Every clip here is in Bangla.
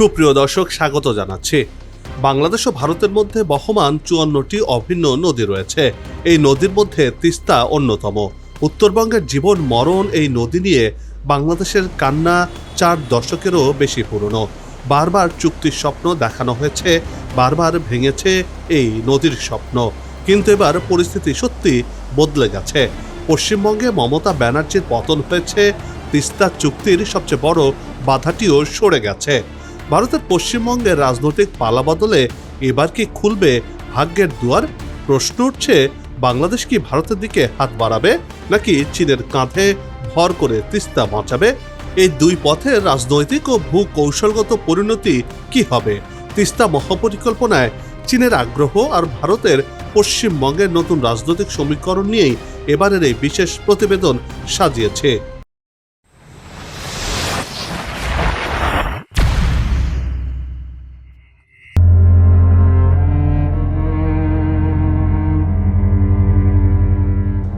সুপ্রিয় দর্শক, স্বাগত জানাচ্ছি। বাংলাদেশ ও ভারতের মধ্যে বহমান 54টি অভিন্ন নদী রয়েছে। এই নদীর মধ্যে তিস্তা অন্যতম। উত্তরবঙ্গের জীবন মরণ এই নদী নিয়ে বাংলাদেশের কান্না 4 দশকেরও বেশি পুরনো। বারবার চুক্তির স্বপ্ন দেখানো হয়েছে, বারবার ভেঙেছে এই নদীর স্বপ্ন। কিন্তু এবার পরিস্থিতি সত্যি বদলে গেছে। পশ্চিমবঙ্গে মমতা ব্যানার্জির পতন হয়েছে, তিস্তা চুক্তির সবচেয়ে বড় বাধাটিও সরে গেছে। ভারতের পশ্চিমবঙ্গের রাজনৈতিক পালাবদলে এবার কি খুলবে ভাগ্যের দুয়ার? প্রশ্ন উঠছে, বাংলাদেশ কি ভারতের দিকে হাত বাড়াবে, নাকি চীনের কাঁধে ভর করে তিস্তা বাঁচাবে? এই দুই পথের রাজনৈতিক ও ভূকৌশলগত পরিণতি কি হবে? তিস্তা মহাপরিকল্পনায় চীনের আগ্রহ আর ভারতের পশ্চিমবঙ্গের নতুন রাজনৈতিক সমীকরণ নিয়েই এবারের এই বিশেষ প্রতিবেদন সাজিয়েছে।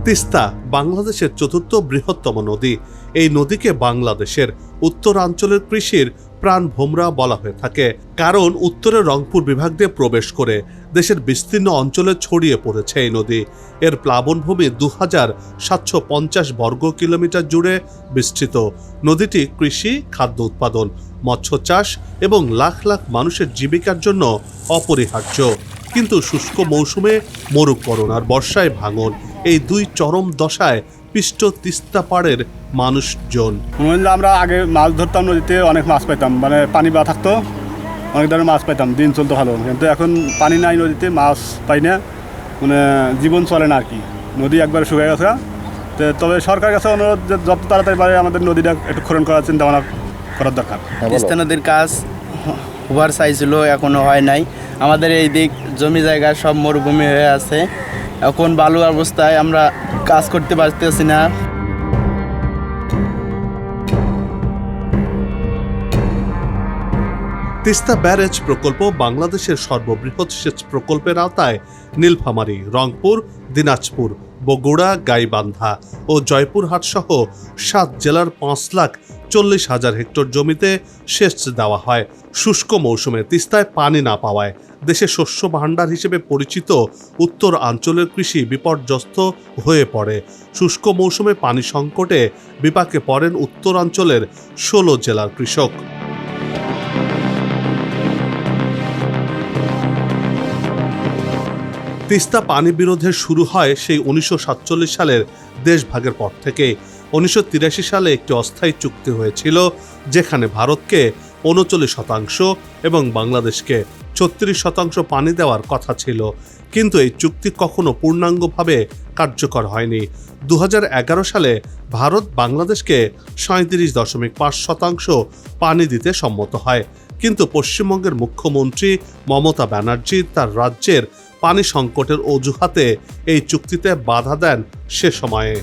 তিস্তা বাংলাদেশের 4র্থ বৃহত্তম নদী। এই নদীকে বাংলাদেশের উত্তরাঞ্চলের কৃষির প্রাণভোমরা বলা হয়ে থাকে, কারণ উত্তরের রংপুর বিভাগ দিয়ে প্রবেশ করে দেশের বিস্তীর্ণ অঞ্চলে ছড়িয়ে পড়েছে এই নদী। এর প্লাবনভূমি 2750 বর্গ কিলোমিটার জুড়ে বিস্তৃত। নদীটি কৃষি, খাদ্য উৎপাদন, মৎস্য চাষ এবং লাখ লাখ মানুষের জীবিকার জন্য অপরিহার্য। কিন্তু শুষ্ক মৌসুমে মরুকরণ আর বর্ষায় ভাঙন, এই দুই চরম দশায় পিষ্ট তিস্তা পাড়ের মানুষজন। আমরা আগে মাছ ধরতাম, নদীতে অনেক মাছ পাইতাম, মানে পানি বা থাকতো, অনেক ধরনের মাছ পাইতাম, দিন চলতো ভালো। কিন্তু এখন পানি নাই, নদীতে মাছ পাই না, মানে জীবন চলে না আর কি। নদী একবারে শুকিয়ে গেছে। তবে সরকারের কাছে অনুরোধ যে যত তাড়াতাড়ি পারে আমাদের নদীটা একটু খনন করার চিন্তা ভাবনা করার দরকার। তিস্তা নদীর কাজ হওয়ার চাইছিল, এখনো হয় নাই। আমাদের এই দিক জমি জায়গা সব মরুভূমি হয়ে আছে। এখন বালু অবস্থায় আমরা কাজ করতে পারতেছি না। তিস্তা ব্যারেজ প্রকল্প বাংলাদেশের সর্ববৃহৎ সেচ প্রকল্পের আওতায় নীলফামারী, রংপুর, দিনাজপুর, বগুড়া, গাইবান্ধা ও জয়পুরহাট সহ 7 জেলার 5,40,000 হেক্টর জমিতে সেচ দেওয়া হয়। শুষ্ক মৌসুমে তিস্তায় পানি না পাওয়ায় দেশে শস্য ভাণ্ডার হিসেবে পরিচিত উত্তর অঞ্চলের কৃষি বিপর্যস্ত হয়ে পড়ে। শুষ্ক মৌসুমে পানি সংকটে বিপাকে পড়েন উত্তরাঞ্চলের 16 জেলার কৃষক। তিস্তা পানি বিরোধে শুরু হয় সেই 1947 সালের দেশভাগের পর থেকে। 1983 সালে একটি অস্থায়ী চুক্তি হয়েছিল, যেখানে ভারতকে 39% এবং বাংলাদেশকে 36% পানি দেওয়ার কথা ছিল। কিন্তু এই চুক্তি কখনো পূর্ণাঙ্গভাবে কার্যকর হয়নি। 2011 সালে ভারত বাংলাদেশকে 37.5% পানি দিতে সম্মত হয়। কিন্তু পশ্চিমবঙ্গের মুখ্যমন্ত্রী মমতা ব্যানার্জি তার রাজ্যের পানি সংকটের অজুহাতে এই চুক্তিতে বাধা দেন সে সময়ে।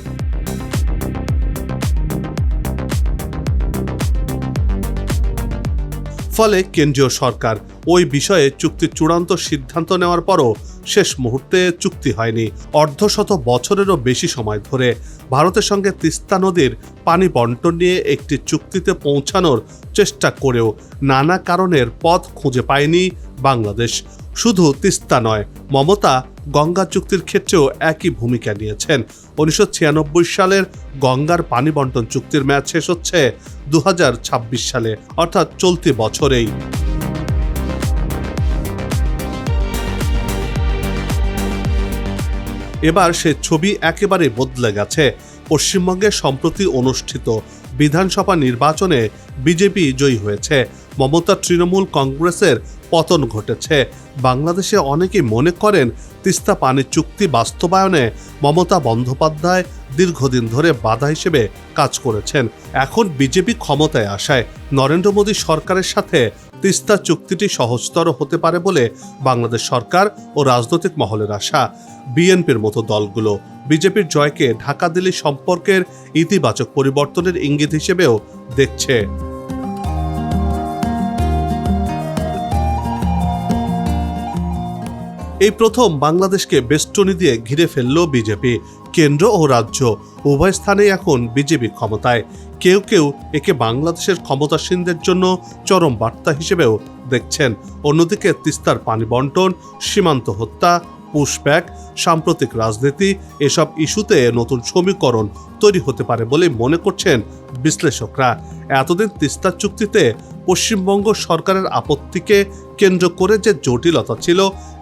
ফলে কেন্দ্রীয় সরকার ওই বিষয়ে চুক্তির চূড়ান্ত সিদ্ধান্ত নেওয়ার পরও শেষ মুহূর্তে চুক্তি হয়নি। অর্ধশত বছরেরও বেশি সময় ধরে ভারতের সঙ্গে তিস্তা নদীর পানি বন্টন নিয়ে একটি চুক্তিতে পৌঁছানোর চেষ্টা করেও নানা কারণের পথ খুঁজে পায়নি বাংলাদেশ। শুধু তিস্তা নয়, মমতা গঙ্গা চুক্তির ক্ষেত্রেও একই ভূমিকা নিয়েছেন। 1996 সালের গঙ্গার পানি বন্টন চুক্তির মেয়াদ শেষ হচ্ছে 2026 সালে, অর্থাৎ চলতি বছরেই। এবার সে ছবি একেবারে বদলে গেছে। পশ্চিমবঙ্গে সম্প্রতি অনুষ্ঠিত বিধানসভা নির্বাচনে বিজেপি জয়ী হয়েছে। মমতা তৃণমূল কংগ্রেসের পতন ঘটেছে। বাংলাদেশে অনেকেই মনে করেন তিস্তা পানি চুক্তি বাস্তবায়নে মমতা বন্দ্যোপাধ্যায় দীর্ঘদিন ধরে বাধা হিসেবে কাজ করেছেন। এখন বিজেপি ক্ষমতায় আসায় নরেন্দ্র মোদী সরকারের সাথে তিস্তা চুক্তিটি সহজতর হতে পারে বলে বাংলাদেশ সরকার ও রাজনৈতিক মহলের আশা। বিএনপির মতো দলগুলো বিজেপির জয়কে ঢাকা দিল্লি সম্পর্কের ইতিবাচক পরিবর্তনের ইঙ্গিত হিসেবেও দেখছে। এই প্রথম বাংলাদেশকে বেষ্টনী দিয়ে ঘিরে ফেলল বিজেপি। কেন্দ্র ও রাজ্য উভয় স্থানেই এখন বিজেপি ক্ষমতায়। কেউ কেউ একে বাংলাদেশের ক্ষমতাসীনদের জন্য চরম বার্তা হিসেবেও দেখছেন। অন্যদিকে তিস্তার পানি বন্টন, সীমান্ত হত্যা, পুশব্যাক, সাম্প্রতিক রাজনীতি এসব ইস্যুতে নতুন সমীকরণ তৈরি হতে পারে বলে মনে করছেন বিশ্লেষকরা। এতদিন তিস্তা চুক্তিতে পশ্চিমবঙ্গ সরকারের আপত্তিকে কেন্দ্র করে যে জটিলতা ছিল,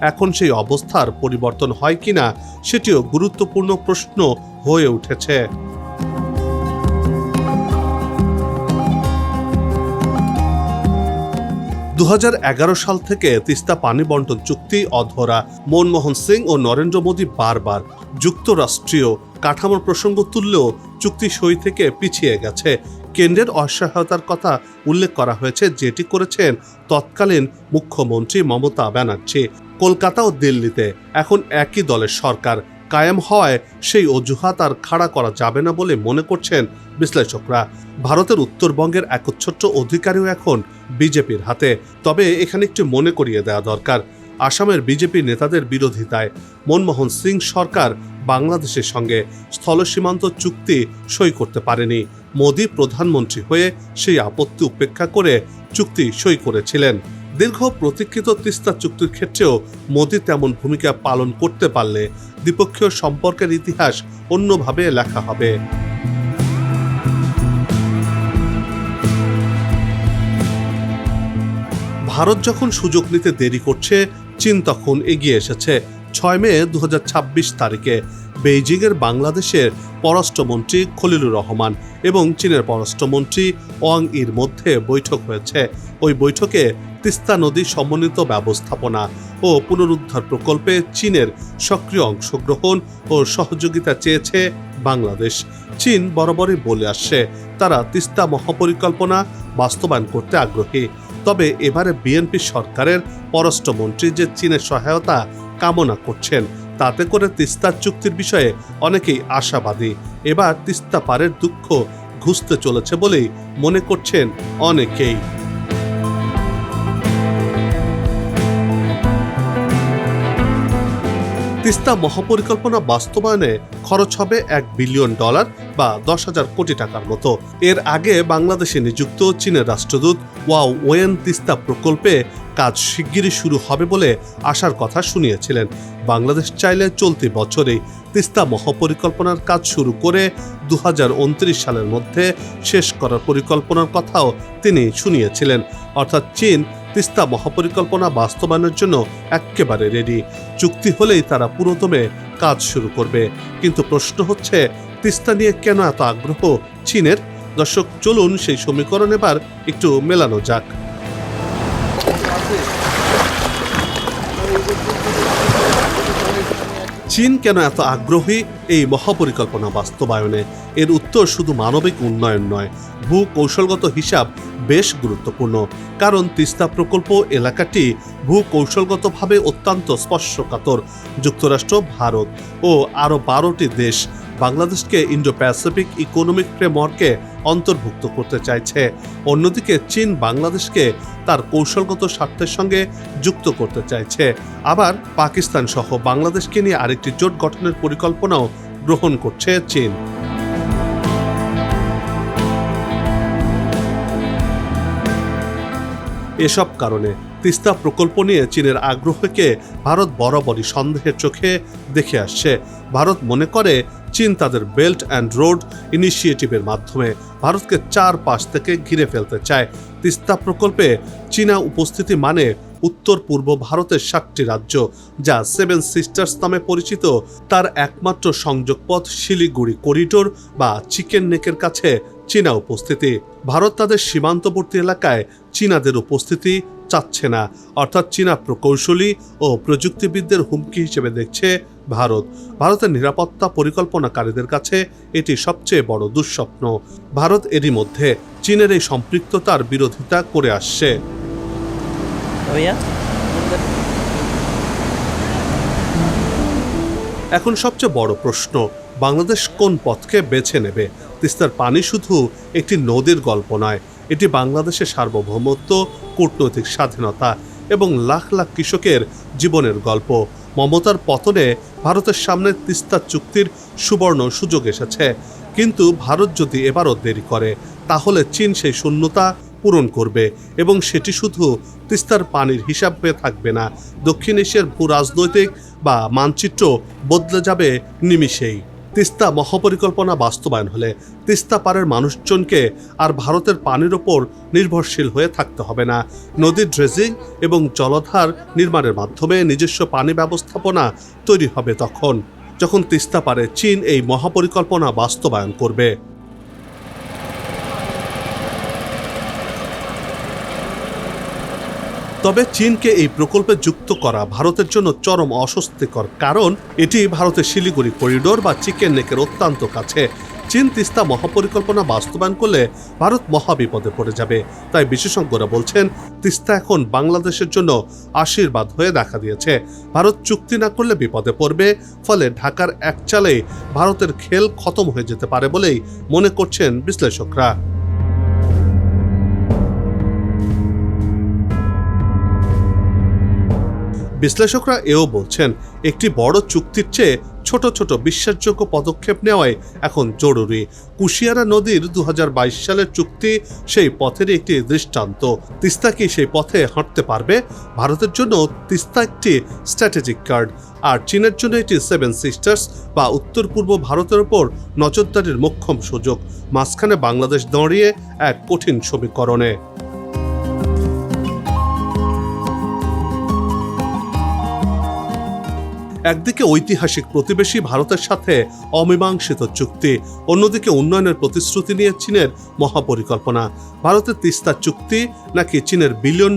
এখন সেই অবস্থার পরিবর্তন হয় কিনা সেটিও গুরুত্বপূর্ণ প্রশ্ন হয়ে উঠেছে। 2011 সাল থেকে তিস্তা পানি বন্টন চুক্তি অধরা। মনমোহন সিং ও নরেন্দ্র মোদী বারবার যুক্তরাষ্ট্রীয় কাঠামোর প্রসঙ্গ তুললেও চুক্তি সই থেকে পিছিয়ে গেছে। কেন্দ্রের অসহায়তার কথা উল্লেখ করা হয়েছে, যেটি করেছেন তৎকালীন মুখ্যমন্ত্রী মমতা ব্যানার্জি। কলকাতা ও দিল্লিতে এখন একই দলের সরকার কায়েম হওয়ায় সেই অজুহাত আর খাড়া করা যাবে না বলে মনে করছেন বিশ্লেষকরা। ভারতের উত্তরবঙ্গের একচ্ছত্র অধিকারীও এখন বিজেপির হাতে। তবে এখানে একটু মনে করিয়ে দেওয়া দরকার, আসামের বিজেপি নেতাদের বিরোধিতায় মনমোহন সিং সরকার বাংলাদেশের সঙ্গে স্থল সীমান্ত চুক্তি সই করতে পারেনি। মোদী প্রধানমন্ত্রী হয়ে সেই আপত্তি উপেক্ষা করে চুক্তি সই করেছিলেন। দীর্ঘ প্রতীক্ষিত তিস্তা চুক্তির ক্ষেত্রেও মোদী তেমন ভূমিকা পালন করতে পারলে দ্বিপক্ষীয় সম্পর্কের ইতিহাস অন্যভাবে লেখা হবে। ভারত যখন সুযোগ নিতে দেরি করছে, চীন তখন এগিয়ে এসেছে। 6 মে 2026 তারিখে বেইজিংয়ের বাংলাদেশের পররাষ্ট্রমন্ত্রী খলিলুর রহমান এবং চীনের পররাষ্ট্রমন্ত্রী ওয়াং ইর মধ্যে বৈঠক হয়েছে। ওই বৈঠকে তিস্তা নদী সমন্বিত ব্যবস্থাপনা ও পুনরুদ্ধার প্রকল্পে চীনের সক্রিয় অংশগ্রহণ ও সহযোগিতা চেয়েছে বাংলাদেশ। চীন বরাবরই বলে আসছে তারা তিস্তা মহাপরিকল্পনা বাস্তবায়ন করতে আগ্রহী। তবে এবারে বিএনপি সরকারের পররাষ্ট্রমন্ত্রী যে চীনের সহায়তা কামনা করছেন, তাতে করে তিস্তা চুক্তির বিষয়ে অনেকেই আশাবাদী। এবার তিস্তা পারের দুঃখ ঘুচতে চলেছে বলেই মনে করছেন অনেকেই। তিস্তা মহাপরিকল্পনা বাস্তবায়নে খরচ হবে $1 বিলিয়ন বা 10,000 কোটি টাকার মতো। এর আগে বাংলাদেশে নিযুক্ত চীনের রাষ্ট্রদূত ওয়াও ওয়েন তিস্তা প্রকল্পে কাজ শিগগিরই শুরু হবে বলে আশার কথা শুনিয়েছিলেন। বাংলাদেশ চাইলে চলতি বছরেই তিস্তা মহাপরিকল্পনার কাজ শুরু করে 2029 সালের মধ্যে শেষ করার পরিকল্পনার কথাও তিনি শুনিয়েছিলেন। অর্থাৎ চীন তিস্তা মহাপরিকল্পনা বাস্তবায়নের জন্য একেবারে রেডি। চুক্তি হলেই তারা পুরোদমে কাজ শুরু করবে। কিন্তু প্রশ্ন হচ্ছে, তিস্তা নিয়ে কেন এত আগ্রহ চীনের? দর্শক, চলুন সেই সমীকরণ এবার একটু মেলানো যাক। চীন কেন এত আগ্রহী এই মহাপরিকল্পনা বাস্তবায়নে? এর উত্তর শুধু মানবিক উন্নয়ন নয়, ভূ কৌশলগত হিসাব বেশ গুরুত্বপূর্ণ। কারণ তিস্তা প্রকল্প এলাকাটি ভূ কৌশলগতভাবে অত্যন্ত স্পর্শকাতর। যুক্তরাষ্ট্র, ভারত ও আরও 12টি দেশ বাংলাদেশকে ইন্ডো প্যাসিফিক ইকোনমিক ফ্রেমওয়ার্কে অন্তর্ভুক্ত করতে চাইছে। অন্যদিকে চীন বাংলাদেশকে তার কৌশলগত স্বার্থের সঙ্গে যুক্ত করতে চাইছে। আবার পাকিস্তান সহ বাংলাদেশকে নিয়ে আরেকটি জোট গঠনের পরিকল্পনাও গ্রহণ করছে চীন। এসব কারণে তিস্তা প্রকল্প নিয়ে চীনের আগ্রহকে ভারত বরাবরই সন্দেহের চোখে দেখে আসছে। ভারত মনে করে চীন তাদের বেল্ট অ্যান্ড রোড ইনিশিয়েটিভের মাধ্যমে ভারতকে 4 পাশ থেকে ঘিরে ফেলতে চায়। তিস্তা প্রকল্পে চীনা উপস্থিতি মানে উত্তর পূর্ব ভারতের 7টি রাজ্য, যা 7 সিস্টার্স নামে পরিচিত, তার একমাত্র সংযোগপথ শিলিগুড়ি করিডোর বা চিকেন নেকের কাছে চীনা উপস্থিতি। ভারত তাদের সীমান্তবর্তী এলাকায় চীনাদের উপস্থিতি চাচ্ছে না। অর্থাৎ চীনা প্রকৌশলী ও প্রযুক্তিবিদদের হুমকি হিসেবে দেখছে ভারত। ভারতের নিরাপত্তা পরিকল্পনাকারীদের কাছে এটি সবচেয়ে বড় দুঃস্বপ্ন। ভারত এরই মধ্যে চীনের এই সম্পৃক্ততার বিরোধিতা করে আসছে। এখন সবচেয়ে বড় প্রশ্ন, বাংলাদেশ কোন পথকে বেছে নেবে? তিস্তার পানি শুধু একটি নদীর গল্প নয়, এটি বাংলাদেশের সার্বভৌমত্ব, কূটনৈতিক স্বাধীনতা এবং লাখ লাখ কৃষকের জীবনের গল্প। মমতার পতনে ভারতের সামনে তিস্তা চুক্তির সুবর্ণ সুযোগ এসেছে। কিন্তু ভারত যদি এবারও দেরি করে তাহলে চীন সেই শূন্যতা পূরণ করবে এবং সেটি শুধু তিস্তার পানির হিসাব হয়ে থাকবে না, দক্ষিণ এশিয়ার ভূ রাজনৈতিক বা মানচিত্র বদলে যাবে নিমিষেই। তিস্তা মহাপরিকল্পনা বাস্তবায়ন হলে তিস্তা পাড়ের মানুষজনকে আর ভারতের পানির ওপর নির্ভরশীল হয়ে থাকতে হবে না। নদীর ড্রেজিং এবং জলাধার নির্মাণের মাধ্যমে নিজস্ব পানি ব্যবস্থাপনা তৈরি হবে যখন তিস্তা পাড়ে চীন এই মহাপরিকল্পনা বাস্তবায়ন করবে। তবে চীনকে এই প্রকল্পে যুক্ত করা ভারতের জন্য চরম অস্বস্তিকর, কারণ এটি ভারতের শিলিগুড়ি করিডোর বা চিকেন নেকের অত্যন্ত কাছে। চীন তিস্তা মহাপরিকল্পনা বাস্তবায়ন করলে ভারত মহাবিপদে পড়ে যাবে। তাই বিশেষজ্ঞরা বলছেন তিস্তা এখন বাংলাদেশের জন্য আশীর্বাদ হয়ে দেখা দিয়েছে। ভারত চুক্তি না করলে বিপদে পড়বে, ফলে ঢাকার একচালেই ভারতের খেল খতম হয়ে যেতে পারে বলেই মনে করছেন বিশ্লেষকরা। বিশ্লেষকরা এও বলছেন একটি বড় চুক্তির চেয়ে ছোট ছোট বিশ্বাসযোগ্য পদক্ষেপ নেওয়াই এখন জরুরি। কুশিয়ারা নদীর 2022 সালের চুক্তি সেই পথের একটি দৃষ্টান্ত। তিস্তা কি সেই পথে হাঁটতে পারবে? ভারতের জন্য তিস্তা একটি স্ট্র্যাটেজিক কার্ড, আর চীনের জন্য এটি সেভেন সিস্টার্স বা উত্তর পূর্ব ভারতের ওপর নজরদারির মোক্ষম সুযোগ। মাঝখানে বাংলাদেশ দাঁড়িয়ে এক কঠিন সমীকরণে। একদিকে ঐতিহাসিক প্রতিবেশী ভারতের সাথে অমীমাংসিত চুক্তি, অন্যদিকে উন্নয়নের প্রতিশ্রুতি নিয়ে চীনের মহাপরিকল্পনা। ভারতের তিস্তা চুক্তি নাকি চীনের $1 বিলিয়ন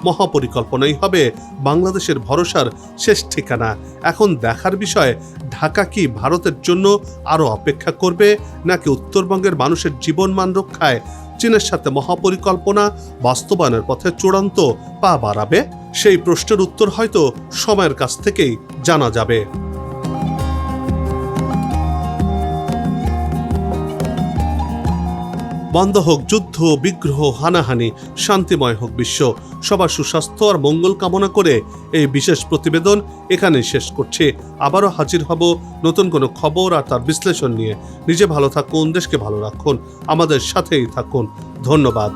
মহাপরিকল্পনাই হবে বাংলাদেশের ভরসার শেষ ঠিকানা। এখন দেখার বিষয়, ঢাকা কি ভারতের জন্য আরও অপেক্ষা করবে, নাকি উত্তরবঙ্গের মানুষের জীবনমান রক্ষায় চীনের সাথে মহাপরিকল্পনা বাস্তবায়নের পথে চূড়ান্ত পা বাড়াবে? সেই প্রশ্নের উত্তর হয়তো সময়ের কাছ থেকেই জানা যাবে। বন্ধ হোক যুদ্ধ, বিগ্রহ, হানাহানি, শান্তিময় হোক বিশ্ব। সবার সুস্বাস্থ্য আর মঙ্গল কামনা করে এই বিশেষ প্রতিবেদন এখানেই শেষ করছি। আবারও হাজির হব নতুন কোনো খবর আর তার বিশ্লেষণ নিয়ে। নিজে ভালো থাকুন, দেশকে ভালো রাখুন, আমাদের সাথেই থাকুন। ধন্যবাদ।